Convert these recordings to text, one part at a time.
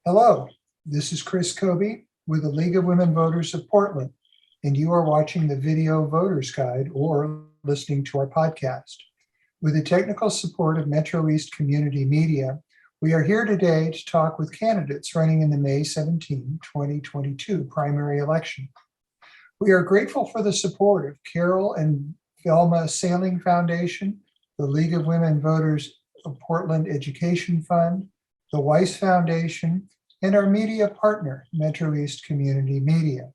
Hello, this is Chris Kobe with the League of Women Voters of Portland, and you are watching the Video Voters Guide or listening to our podcast. With the technical support of Metro East Community Media, we are here today to talk with candidates running in the May 17, 2022 primary election. We are grateful for the support of Carol and Velma Sailing Foundation, the League of Women Voters of Portland Education Fund, the Weiss Foundation, and our media partner, Metro East Community Media.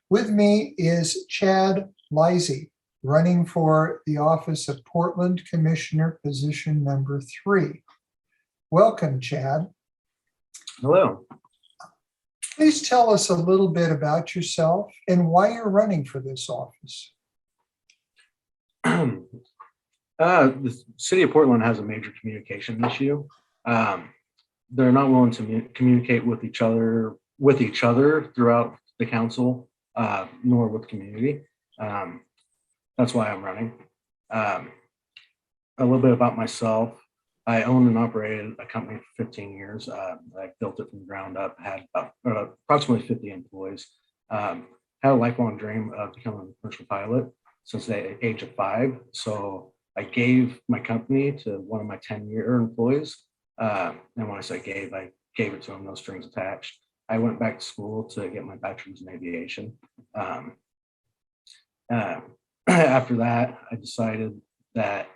With me is Chad Leisey, running for the office of Portland Commissioner, position number 3. Welcome, Chad. Hello. Please tell us a little bit about yourself and why you're running for this office. The city of Portland has a major communication issue. They're not willing to communicate with each other throughout the council, nor with community. That's why I'm running. A little bit about myself. I owned and operated a company for 15 years. I built it from the ground up, had approximately 50 employees. Had a lifelong dream of becoming a commercial pilot since the age of 5. So I gave my company to one of my 10-year employees. And when I say gave it to them, no strings attached. I went back to school to get my bachelor's in aviation. After that, I decided that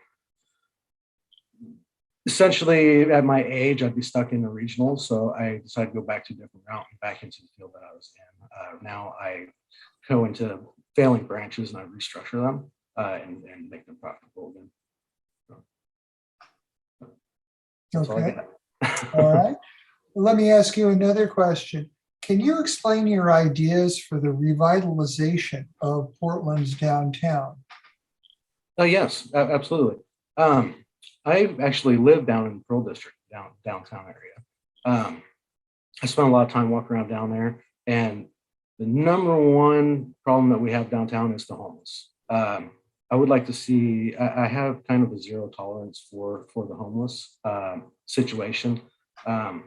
essentially at my age, I'd be stuck in a regional. So I decided to go back to a different route and back into the field that I was in. Now I go into failing branches and I restructure them and make them profitable again. Okay. All right. Let me ask you another question. Can you explain your ideas for the revitalization of Portland's downtown? Yes, absolutely. I actually live down in the Pearl District, downtown area. I spent a lot of time walking around down there, and the number one problem that we have downtown is the homeless. I would like to see, I have kind of a zero tolerance for the homeless situation. I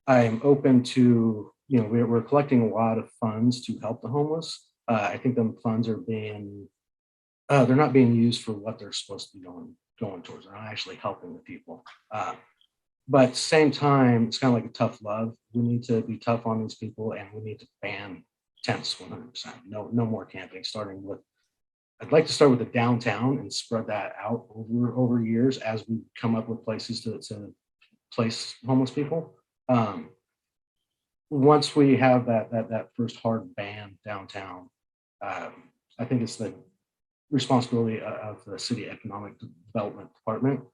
am open to, we're collecting a lot of funds to help the homeless. I think the funds are they're not being used for what they're supposed to be going towards. They're not actually helping the people. But at the same time, it's kind of like a tough love. We need to be tough on these people, and we need to ban tents 100%. No more camping, I'd like to start with the downtown and spread that out over years as we come up with places to place homeless people. Once we have that first hard ban downtown, I think it's the responsibility of the city economic development department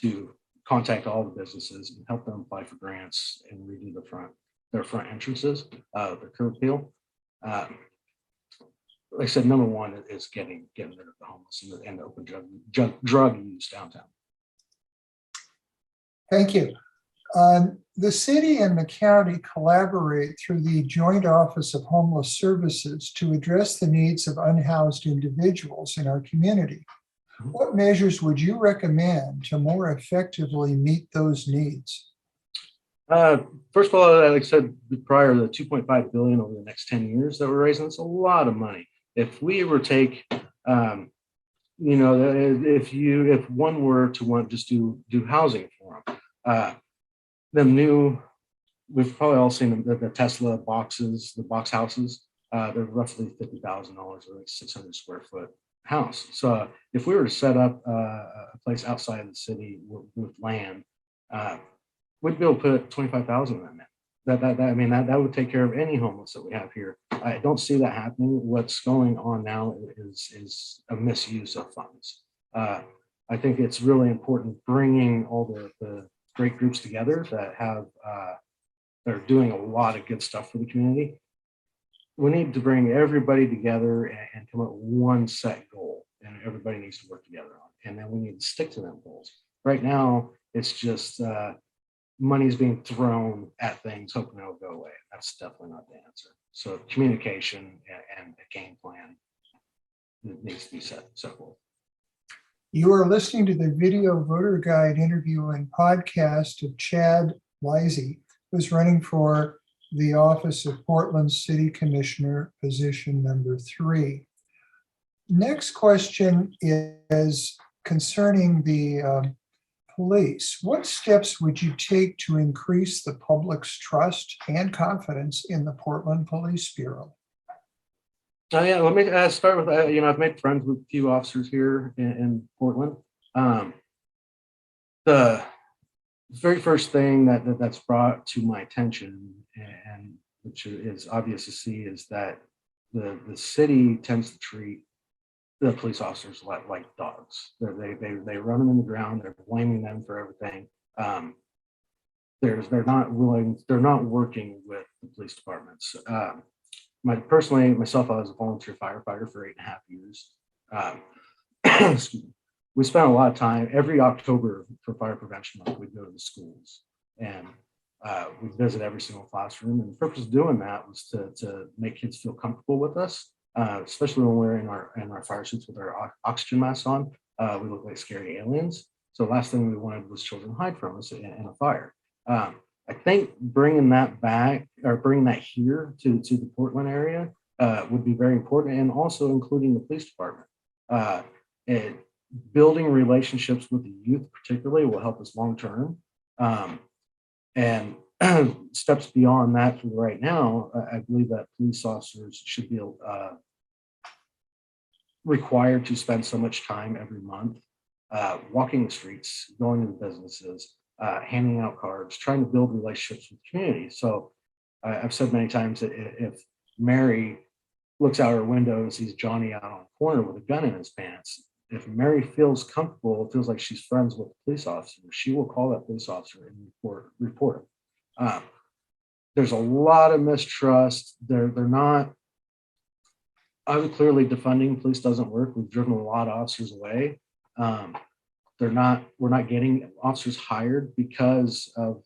to contact all the businesses and help them apply for grants and redo their front entrances, the curb appeal. Like I said, number one is getting rid of the homeless and the open drug use downtown. Thank you. The city and the county collaborate through the Joint Office of Homeless Services to address the needs of unhoused individuals in our community. What measures would you recommend to more effectively meet those needs? First of all, like I said prior, the $2.5 billion over the next 10 years that we're raising, it's a lot of money. If we were to take, if one were to want to just do housing for them, we've probably all seen the Tesla boxes, the box houses. They're roughly $50,000 or like 600 square foot house. So if we were to set up a place outside of the city with land, we'd be able to put 25,000 of them in. That would take care of any homeless that we have here. I don't see that happening. What's going on now is a misuse of funds. I think it's really important bringing all the great groups together that they're doing a lot of good stuff for the community. We need to bring everybody together and come up with one set goal, and everybody needs to work together on it. And then we need to stick to them goals. Right now, it's just money's being thrown at things, hoping it'll go away. That's definitely not the answer. So communication and a game plan needs to be set forth. You are listening to the Video Voter Guide interview and podcast of Chad Leisey, who is running for the office of Portland City Commissioner, position number 3. Next question is concerning the police. What steps would you take to increase the public's trust and confidence in the Portland Police Bureau? Yeah, let me start with, I've made friends with a few officers here in Portland. The very first thing that's brought to my attention, and which is obvious to see, is that the city tends to treat the police officers like dogs. They run them in the ground. They're blaming them for everything. They're not working with the police departments. Myself, I was a volunteer firefighter for 8.5 years. Excuse me. We spent a lot of time every October for Fire Prevention Month. We'd go to the schools and we'd visit every single classroom. And the purpose of doing that was to make kids feel comfortable with us, especially when we're in our fire suits with our oxygen masks on. We look like scary aliens. So the last thing we wanted was children to hide from us in a fire. I think bringing that back, or bringing that here to the Portland area would be very important, and also including the police department. And building relationships with the youth particularly will help us long term. And steps beyond that for right now, I believe that police officers should be required to spend so much time every month walking the streets, going to the businesses, handing out cards, trying to build relationships with the community. So I've said many times that if Mary looks out her window and sees Johnny out on a corner with a gun in his pants, if Mary feels comfortable, feels like she's friends with the police officer, she will call that police officer and report him. There's a lot of mistrust. They're not. Clearly, defunding police doesn't work. We've driven a lot of officers away. We're not getting officers hired because of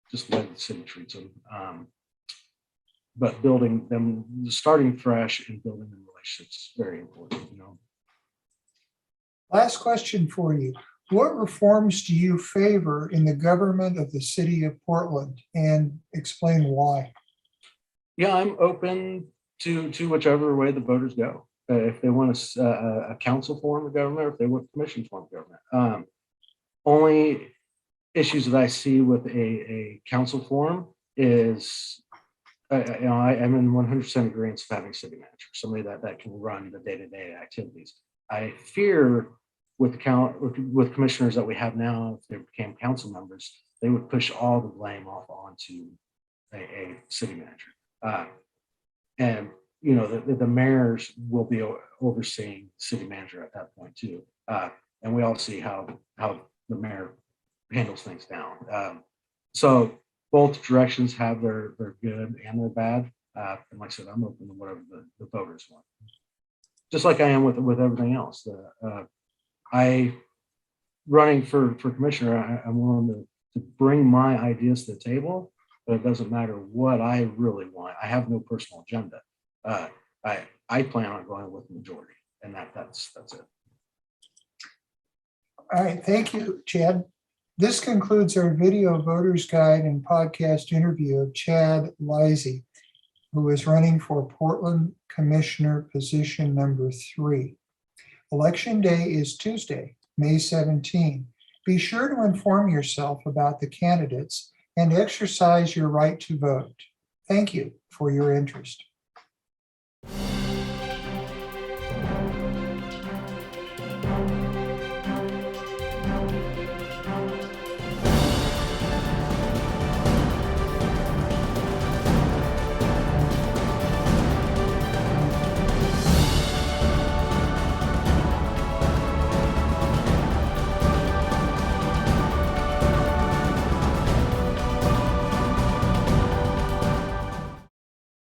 just the way the city treats them. But building them, starting fresh and building them relationships is very important. Last question for you. What reforms do you favor in the government of the city of Portland, and explain why? Yeah, I'm open to whichever way the voters go. If they want a council form of government, or if they want commission form of government. Only issues that I see with a council form is, I'm in 100% agreement of having a city manager, somebody that can run the day-to-day activities. I fear with commissioners that we have now, if they became council members, they would push all the blame off onto a city manager. And the mayors will be overseeing the city manager at that point too. And we all see how the mayor handles things down. So both directions have their good and their bad. And like I said, I'm open to whatever the voters want. Just like I am with everything else. Running for commissioner, I'm willing to bring my ideas to the table, but it doesn't matter what I really want. I have no personal agenda. I plan on going with the majority, and that's it. All right, thank you, Chad. This concludes our video voters guide and podcast interview of Chad Leisey, who is running for Portland Commissioner, position number 3. Election day is Tuesday, May 17. Be sure to inform yourself about the candidates and exercise your right to vote. Thank you for your interest.